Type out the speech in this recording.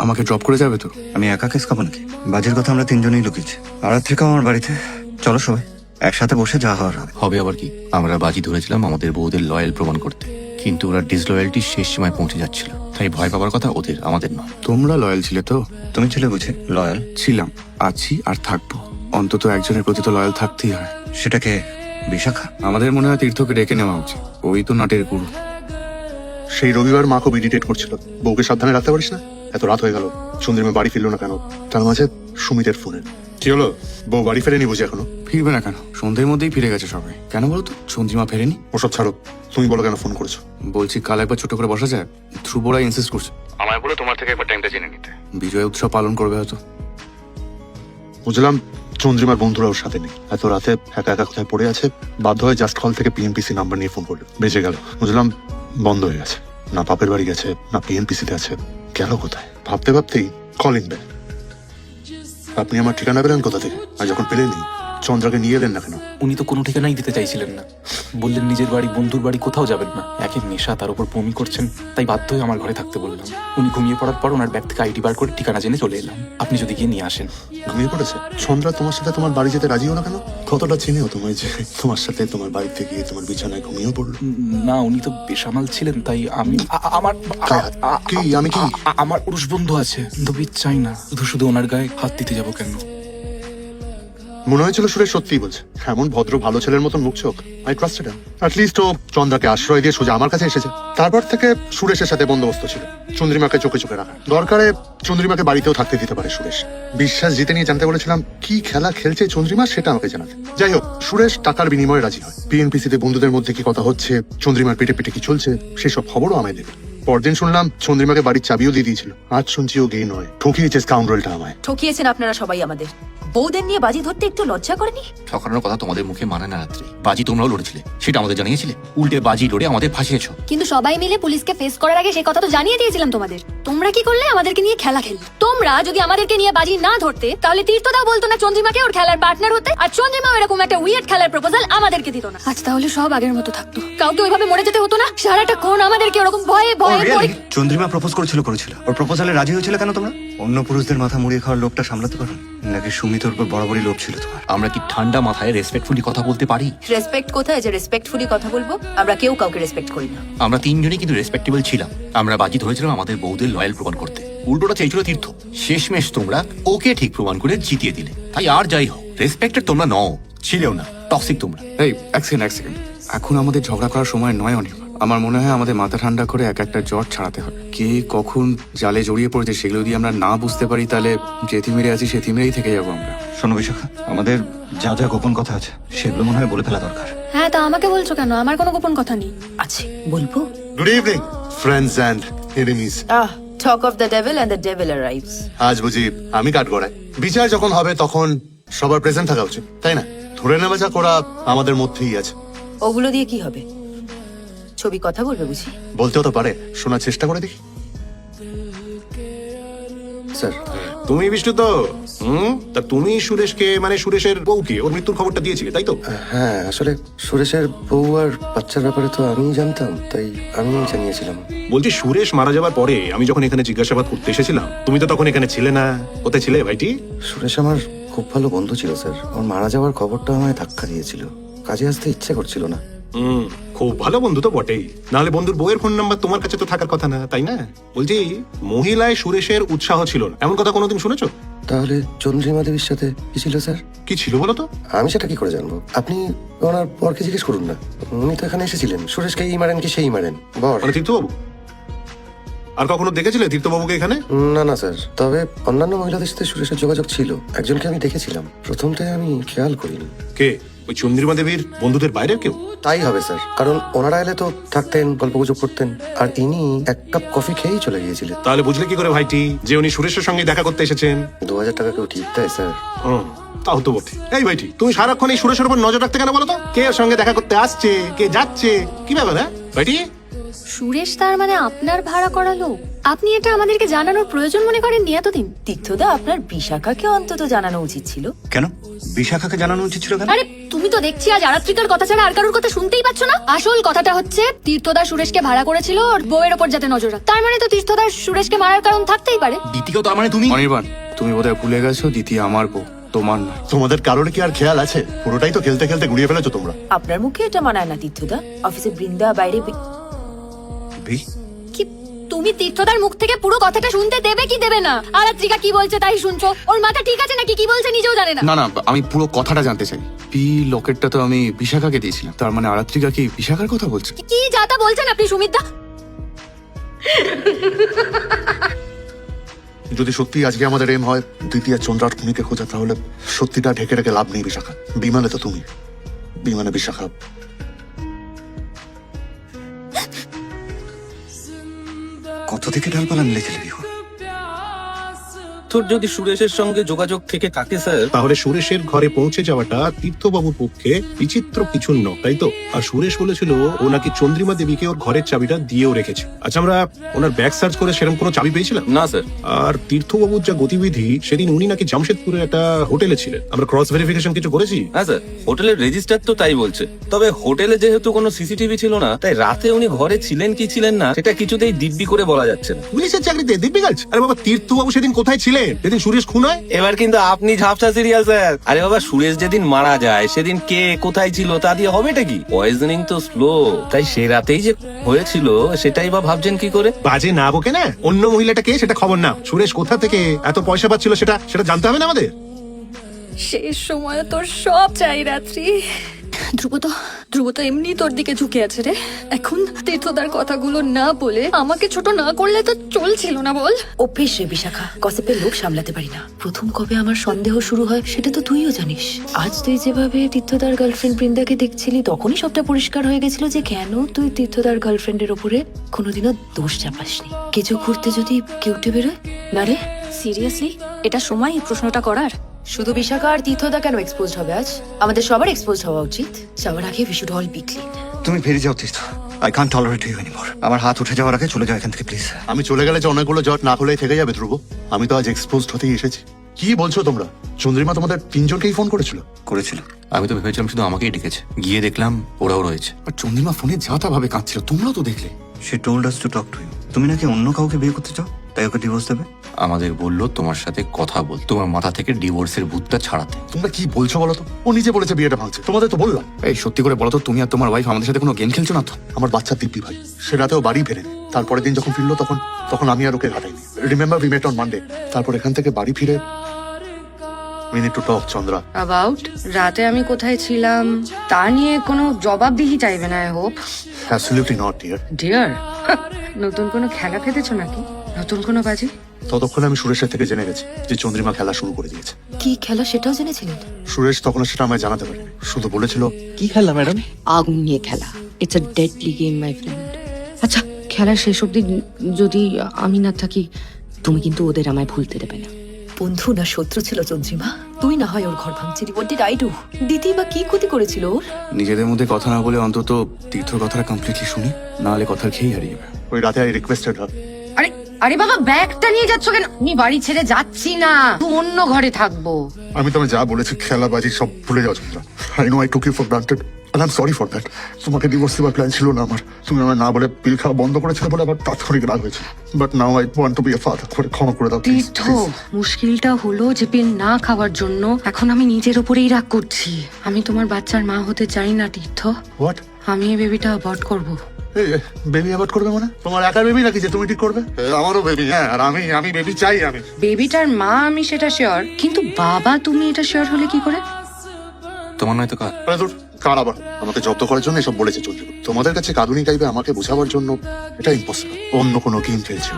আমাকে ড্রপ করে যাবে তো? আমি একা কেস খাবো নাকি? বাজির কথা আমরা তিনজনেই লুকিয়েছি। আর থেকে আমার বাড়িতে চলো সবাই একসাথে বসে যা হওয়ার হবে। হবে আবার কি? আমরা বাজি ধরেছিলাম আমাদের বউদের লয়াল প্রমাণ করতে, কিন্তু ওরা ডিসলয়ালটির শেষ সীমায় পৌঁছে যাচ্ছিল। তাই ভয় পাওয়ার কথা ওদের, আমাদের নয়। তোমরা লয়াল ছিলে তো? তুমি ছিলে বুঝি লয়াল? ছিলাম, আছি আর থাকবো। অন্তত একজনের প্রতি তো লয়াল থাকতেই হয়। সেটাকে বিশাখা? আমাদের মনে হয় তীর্থকে ডেকে নেওয়া উচিত। ওই তো নাটের গুরু। সেই রবিবার মা খুব ইরিটেট করছিল। বউকে সাবধানে রাখতে পারিস না? এত রাত হয়ে গেল, চন্দ্রিমা বাড়ি ফিরলো না কেন? তার মাঝে সুমিতের ফোনে কি হলো? বউ বাড়ি ফেরেনি বুঝি এখনো? ফিরবে না কেন? সন্ধ্যের মধ্যেই ফিরে গেছে সবাই। কেন বলো তো? চন্দ্রিমা ফেরেনি? ওসব ছাড়ো, তুমি বলো কেন ফোন করেছো? বলছি কাল একবার ছোট করে বসা যায়। ধ্রুবরা ইনসিস্ট করছে আমায় বলে তোমার থেকে একবার টাইমটা জেনে নিতে। বিজয় উৎসব পালন করবে হয়তো। বুঝলাম চন্দ্রিমার বন্ধুরা ওর সাথে নেই। এত রাতে একা একা কোথায় পড়ে আছে, বাধ্য হয়ে জাস্ট কল থেকে পিএমপিসি নাম্বার নিয়ে ফোন করলো। বেঁচে গেল। বুঝলাম বন্ধ হয়ে গেছে, না বাপের বাড়ি গেছে না পিএমপিসি তে আছে। গেল কোথায়? ভাবতে ভাবতেই কলিং বেল। আপনি আমার ঠিকানা পেলেন কোথা থেকে? আর যখন পেলেনি, চন্দ্রাকে নিয়ে এলেন না কেন? উনি তো কোনো ঠিকানাই দিতে চাইছিলেন না। বললেন নিজের বাড়ি, বন্ধুর বাড়ি কোথাও যাবেন না। একের নেশা, তার উপর বমি করছেন, তাই বাধ্য হয়ে আমার ঘরে থাকতে বললাম। উনি ঘুমিয়ে পড়ার পর ওনার ব্যাগ থেকে আইডি বার করে ঠিকানা জেনে চলে এলাম। আপনি যদি গিয়ে নিয়ে আসেন। ঘুমিয়ে পড়েছে? চন্দ্রা তোমার সাথে তোমার বাড়ি যেতে রাজি হলো না কেন? কতটা চিনেও তোমায় যে তোমার সাথে তোমার বাড়িতে গিয়ে তোমার বিছানায় ঘুমিয়েও পড়লো? না, উনি তো বেসামাল ছিলেন, তাই আমি আমার কি আমি কি আমার পুরুষ বন্ধু আছে, তবে চাই না। শুধু শুধু ওনার গায়ে হাত দিতে যাবো কেন? মনে হয়েছিল সুরেশ সত্যিই বলছে। এমন ভদ্র ভালো ছেলের মতন মুখ চোখ। I trusted him. অ্যাটলিস্ট ও চন্দ্রাকে আশ্রয় দিয়ে সোজা আমার কাছে এসেছে। তারপর থেকে সুরেশের সাথে বন্দোবস্ত ছিল চন্দ্রিমাকে চোখে চোখে রাখা। দরকারে চন্দ্রিমাকে বাড়িতেও থাকতে দিতে পারে সুরেশ। বিশ্বাস জিতে নিয়ে জানতে বলেছিলাম কি খেলা খেলছে চন্দ্রিমা, সেটা আমাকে জানাতে। যাই হোক, সুরেশ টাকার বিনিময়ে রাজি হয়। পিএনপিসি তে বন্ধুদের মধ্যে কি কথা হচ্ছে, চন্দ্রিমার পেটে পেটে কি চলছে, সেসব খবরও আমায় দেবে। পরদিন শুনলাম চন্দ্রিমাকে বাড়ির চাবিও দিয়ে দিয়েছিল। আজ শুনছি ও গে নয়, ঠকিয়েছে স্কাউন্ডারটা আমায়। ঠকিয়েছেন আপনারা সবাই আমাদের। বউদের নিয়ে বাজি ধরতে একটু লজ্জা করেনি? ঠকানোর কথা তোমাদের মুখে মানে না রাত্রি। বাজি তোমরাও লড়েছিলে, সেটা আমাদের জানিয়েছিলে। উল্টে বাজি লড়ে আমাদের ফাঁসিয়েছো। কিন্তু সবাই মিলে পুলিশকে ফেস করার আগে সেই কথা তো জানিয়ে দিয়েছিলাম তোমাদের। তোমরা কি করলে? আমাদেরকে নিয়ে খেলা খেললে। তোমরা যদি আমাদেরকে নিয়ে বাজি না ধরতে, তাহলে তীর্থদাও বলতো না চন্দ্রিমাকে ওর খেলার পার্টনার হতে, আর চন্দ্রিমাও এরকম একটা উইয়ার্ড খেলার প্রপোজাল আমাদেরকে দিত না। আজ তাহলে সব আগের মতো থাকতো, কাউকে ওইভাবে মরে যেতে হতো না। সারাটা কোন আমাদেরকে ওরকম ভয়ে ভয়ে চন্দ্রিমা প্রপোজ করেছিল ওর প্রপোজালে রাজি হয়েছিল কেন তোমরা? অন্য পুরুষদের মাথা মুড়িয়ে খাওয়ার লোকটা সামলাতে পারো নাকি সুমিতর উপর বরাবরই লোভ ছিল তোমার? আমরা কি ঠান্ডা মাথায় রেসপেক্টফুলি কথা বলতে পারি? রেসপেক্ট কোথায় যে রেসপেক্টফুলি কথা বলবো? আমরা কেউ কাউকে রেসপেক্ট করি না। আমরা তিনজনই কিন্তু রেসপেক্টেবল ছিলাম। আমরা বাজি ধরেছিলাম আমাদের বউদের লয়াল প্রমাণ করতে। উল্টোটা চাইছিল তীর্থ। শেষমেশ তোমরা ওকে ঠিক প্রমাণ করে জিতিয়ে দিলে। তাই আর যাই হোক, রেসপেক্টেড তোমরা নও, ছিলেও না, টক্সিক তোমরা। এই এক সেকেন্ড, এখন আমাদের ঝগড়া করার সময় নয় অনির্বাণ। আমার মনে হয় আমাদের মাথা ঠান্ডা করে এক একটা জ্বর ছাড়াতে হবে। কে কখন জালে জড়িয়ে পড়েছে সেগুলো যদি আমরা না বুঝতে পারি, তাহলে যে থিমেরে আছি সে থিমেরেই থেকে যাবো আমরা। শোনো বিশাখা, আমাদের যা যা গোপন কথা আছে সেগুলো মনে হয় বলে ফেলা দরকার। হ্যাঁ, তা আমাকে বলছো কেন? আমার কোনো গোপন কথা নেই। আছে, বলবো। Good evening friends and enemies. Talk of the devil and the devil arrives. আজ বুঝি আমি কাঠগড়ায়। বিচার যখন হবে তখন সবার প্রেজেন্ট থাকা উচিত, তাই না? ধরে নেওয়া যা করা আমাদের মধ্যেই আছে। ওগুলো দিয়ে কি হবে? ছবি কথা বলবে বুঝি? বলতেও তো পারে, শোনার চেষ্টা করে দেখি। স্যার, তুমি বিষ্ণু তো? তা তুমি সুরেশকে, মানে সুরেশের বউকে ওর মৃত্যুর খবরটা দিয়েছিলে, তাই তো? হ্যাঁ, আসলে সুরেশের বউ আর বাচ্চার ব্যাপারে তো আমিই জানতাম, তাই আমি জানিয়েছিলাম। বলছি, সুরেশ মারা যাওয়ার পরে আমি যখন এখানে জিজ্ঞাসাবাদ করতে এসেছিলাম, তুমি তো তখন এখানে ছিলে না। কোথায় ছিলে ভাইটি? সুরেশ আমার খুব ভালো বন্ধু ছিল স্যার। ওর মারা যাওয়ার খবরটা আমায় ধাক্কা দিয়েছিল। কাজে আসতে ইচ্ছে করছিল না। খুব ভালো বন্ধু তো বটেই, নাহলে বন্ধুর বউয়ের ফোন নাম্বার তোমার কাছে তো থাকার কথা না, তাই না? বলছি, মহিলায় সুরেশের উৎসাহ ছিল না, এমন কথা কোনোদিন শুনেছো? তাহলে চন্দ্রিমা দেবীর সাথে কি ছিল স্যার? কি ছিল বলো তো? আমি সেটা কি করে জানবো? আপনি ওনার বরকে জিজ্ঞেস করুন না। উনি তো এখানে এসেছিলেন। সুরেশকে এই মারেন কি সেই মারেন বর? মানে তীর্থবাবু? আর কখনো দেখেছিলে তীর্থবাবুকে এখানে? না না স্যার, তবে অন্যান্য মহিলাদের সাথে সুরেশের যোগাযোগ ছিল। একজনকে আমি দেখেছিলাম, প্রথমটায় আমি খেয়াল করিনি। কে? ওই চন্দ্রিমা দেবীর বন্ধুদের বাইরের কেউ? তাই হবে স্যার, কারণ ওনারা এলে তো থাকতেন, গল্পগুজব করতেন, আর ইনি এক কাপ কফি খেয়েই চলে গিয়েছিলেন। তাহলে বুঝলে কি করে ভাইটি যে উনি সুরেশের সঙ্গে দেখা করতে এসেছেন? 2000 টাকা কেউ ঠিক দেয় স্যার? তাও তো বটে। এই ভাইটি, তুমি সারাক্ষণ এই সুরেশের উপর নজর রাখতে কেন বলো তো? কে ওর সঙ্গে দেখা করতে আসছে, কে যাচ্ছে, কি ব্যাপার? হ্যাঁ ভাইটি? সুরেশ তার মানে আপনার ভাড়া করা লোক? আপনি এটা আমাদেরকে জানানোর প্রয়োজন মনে করেননি এতদিন? তীর্থদা, আপনার বিশাখাকে অন্তত জানানো উচিত ছিল। কেন বিশাখাকে জানানো উচিত ছিল কেন? আরে তুমি তো দেখছি আজ আরাত্রিকার কথা ছাড়া আর কারোর কথা শুনতেই পাচ্ছ না। আসল কথাটা হচ্ছে তীর্থদা সুরেশকে ভাড়া করেছিল ওর বউয়ের ওপর যাতে নজর রাখ। তার মানে তো তীর্থদার সুরেশকে মারার কারণ থাকতেই পারে। দ্বিতীয় তার মানে তুমি অনির্বাণ, তুমি বোধহয় ভুলে গেছো দ্বিতীয় আমার বউ, তোমার নয়। তোমাদের কারোর কি আর খেয়াল আছে? পুরোটাই তো খেলতে খেলতে গুড়িয়ে ফেলেছো তোমরা। আপনার মুখে এটা মানায় না তীর্থদা। অফিসে বৃন্দা, বাইরে কি তুমি তীর্থদার মুখ থেকে পুরো কথাটা শুনতে দেবে কি দেবে না? আরাত্রিকা কি বলছে তাই শুনছো? ওর মাথা ঠিক আছে নাকি কি বলছে নিজেও জানে না। না না, আমি পুরো কথাটা জানতে চাই। পি লকেটটা তো আমি বিশাখাকে দিয়েছিলাম, তার মানে আরাত্রিকা কি বিশাখার কথা বলছে? কি যা তা বলছেন আপনি সুমিতদা? যদি সত্যি আজকে আমাদের এম হয় দ্বিতীয় চন্দ্রার খুনিকে খোঁজা, তাহলে সত্যিটা ঢেকে রেখে লাভ নেই বিশাখা। বিমানে তো তুমি, বিমানে বিশাখা। কত থেকে ডালপালা মিলেছিলে বিহুর? তোর যদি সুরেশের সঙ্গে যোগাযোগ থেকে থাকে স্যার, তাহলে সুরেশের ঘরে পৌঁছে যাওয়াটা তীর্থবাবুর পক্ষে বিচিত্র কিছু নয়, তাই তো? আর সুরেশ বলেছিল ও নাকি চন্দ্রিমা দেবীকে ওর ঘরের চাবিটা দিয়েও রেখেছে। আচ্ছা, আমরা ওনার ব্যাগ সার্চ করে সেরকম কোনো চাবি পেয়েছিলাম না স্যার। আর তীর্থবাবুর যা গতিবিধি, সেদিন উনি নাকি জামশেদপুরে একটা হোটেলে ছিলেন। আমরা ক্রস ভেরিফিকেশন কিছু করেছি। হ্যাঁ স্যার, হোটেলের রেজিস্টার তো তাই বলছে। তবে হোটেলে যেহেতু কোনো সিসিটিভি ছিল না, তাই রাতে উনি ঘরে ছিলেন কি ছিলেন না সেটা কিছুতেই দিব্যি করে বলা যাচ্ছে না। পুলিশের চাকরিতে দিব্যি গাছ? আরে বাবা, তীর্থবাবু সেদিন কোথায় ছিলেন যেদিন সুরেশ খুন হয়? এবার কিন্তু আপনি ঝাপসা সিরিয়াল স্যার। আরে বাবা, সুরেশ যেদিন মারা যায় সেদিন কে কোথায় ছিল তা দিয়ে হবেটা কি? পয়জনিং তো স্লো, তাই সে রাতেই যে হয়েছিল সেটাই বা ভাবছেন কি করে? বাজে না বকে না, অন্য মহিলাটা কে সেটা খবর না। সুরেশ কোথা থেকে এত পয়সা পাচ্ছিল সেটা সেটা জানতে হবে না আমাদের? শেষ সময় তোর সব চাই রাত্রি। ধ্রুব তো এমনি তোর দিকে ঝুঁকে আছে রে। এখন তীর্থদার কথাগুলো না বলে আমাকে ছোট না করলে তো চলছিল না, বল? অভ্যেস রে বিশাখা, গসিপের লোক সামলাতে পারি না। প্রথম কবে আমার সন্দেহ শুরু হয় সেটা তো তুইও জানিস। আজ তুই যেভাবে তীর্থদার গার্লফ্রেন্ড বৃন্দাকে দেখছিলি, তখনই সবটা পরিষ্কার হয়ে গেছিল যে কেন তুই তীর্থদার গার্লফ্রেন্ডের ওপরে কোনোদিনও দোষ চাপাসনি। কিছু ঘুরতে যদি কেউটে বেরোয় না রে? সিরিয়াসলি এটা সময় এই প্রশ্নটা করার? শুধু বিশাখা আর তীর্থদা কেন এক্সপোজ হবে আজ? আমাদের সবার এক্সপোজ হওয়া উচিত। যাওয়ার আগে we should all be clean. তুমি বেরিয়ে যাও Tirtha. I can't tolerate you anymore. আমার হাত উঠে যাওয়ার আগে চলে যাও এখান থেকে প্লিজ। আমি চলে গেলে যে অনেকগুলো জট না হলেই থেকে যাবে ধ্রুব। আমি তো আজ এক্সপোজড হতেই এসেছি। কি বলছো তোমরা? চন্দ্রিমা তোমাদের তিনজনকেই ফোন করেছিল? করেছিল। আমি তো ভেবেছিলাম শুধু আমাকেই ডেকেছে, গিয়ে দেখলাম ওরাও রয়েছে। আর চন্দ্রিমা ফোনে যা তা ভাবে কাঁদছিল, তোমরাও তো দেখলে। সে told us to talk to you. তুমি নাকি অন্য কাউকে বিয়ে করতে চাও, তাই ওকে ডিভোর্স দেবে? আমাদের বললো তোমার সাথে কথা বল, তোমার মাথা থেকে ডিভোর্সের ভূতটা ছাড়াতে। তোমরা কি বলছো বলো তো? ও নিজে বলেছে বিয়েটা ভাঙছে, তোমাদের তো বললাম। এই সত্যি করে বলো তো, তুমি আর তোমার ওয়াইফ আমাদের সাথে কোনো গেম খেলছো না তো? আমার বাচ্চা দিব্যি ভাই সে রাতেও বাড়ি ফেরেনি। তারপরের দিন যখন ফিরলো তখন আমি আর ওকে ঘাটাইনি। Remember we met on Monday. তারপর এখান থেকে বাড়ি ফিরে we need to talk Chandra. About রাতে আমি কোথায় ছিলাম তা নিয়ে কোনো জবাবদিহি চাইবে না, I hope. Absolutely not dear. Dear, নতুন কোনো খেলা খেতেছো নাকি? নতুন কোনো বাজি? ততক্ষণে আমি সুরেশের থেকে জেনে গেছি যে চন্দ্রিমা খেলা শুরু করে দিয়েছে। কি খেলা সেটাও জেনেছিলেন? সুরেশ তখন সেটা আমায় জানাতে পারেনি, শুধু বলেছিল কি খেলা ম্যাডাম? আগুন নিয়ে খেলা। It's a deadly game my friend. আচ্ছা, খেলার শেষ অবধি যদি আমি না থাকি, তুমি কিন্তু ওদের আমায় ভুলতে দেবে না। বন্ধু না শত্রু ছিল চন্দ্রিমা? তুই না হয় ওর ঘর ভাঙছিলি। What did I do? দিদি বা কি ক্ষতি করেছিল ওর? নিজেদের মধ্যে কথা না বলে অন্তত তীর্থর কথাটা কমপ্লিটলি শুনি, না হলে কথার খেয়েই হারিয়ে যাবে। ওই রাতে আই রিকোয়েস্টেড হার। আরে আরে বাবা, ব্যাগটা নিয়ে যাচ্ছ কেন? আমি বাড়ি ছেড়ে যাচ্ছি না, অন্য ঘরে থাকবো। আমি তোমায় যা বলেছি খেলাবাজি সব ভুলে যাও Chandra. I know I took you for granted and I am sorry for that. তোমাকে ডিভোর্স দেওয়ার প্ল্যান ছিল না আমার। তুমি আমার না বলে পিল খাওয়া বন্ধ করেছিলে বলে আবার তাৎক্ষণিক রাগ হয়েছে। But now I want to be a father. ক্ষমা করে দাও প্লিজ। তীর্থ, মুশকিলটা হলো যে পিল না খাওয়ার জন্য এখন আমি নিজের উপরেই রাগ করছি। আমি তোমার বাচ্চার মা হতে চাই না তীর্থ। হোয়াট? আমি এই বেবিটা অ্যাবর্ট করবো। বেবি অ্যাভয়েড করবে মানে? তোমার একার বেবি নাকি যে তুমি ঠিক করবে? আমারও বেবি। হ্যাঁ, আর আমি বেবি চাই। আমি বেবিটার মা আমি সেটা শিওর, কিন্তু বাবা তুমি এটা শিওর হলে কি করে? তোমার নয় তো কার? আরে দূর, কার আবার? আমাকে জব্দ করার জন্য এসব বলেছে চন্দ্রিমা। তোমাদের কাছে কাঁদুনি গাইবে আমাকে বোঝাবার জন্য, এটা ইম্পসিবল। অন্য কোনো গেম খেলছে।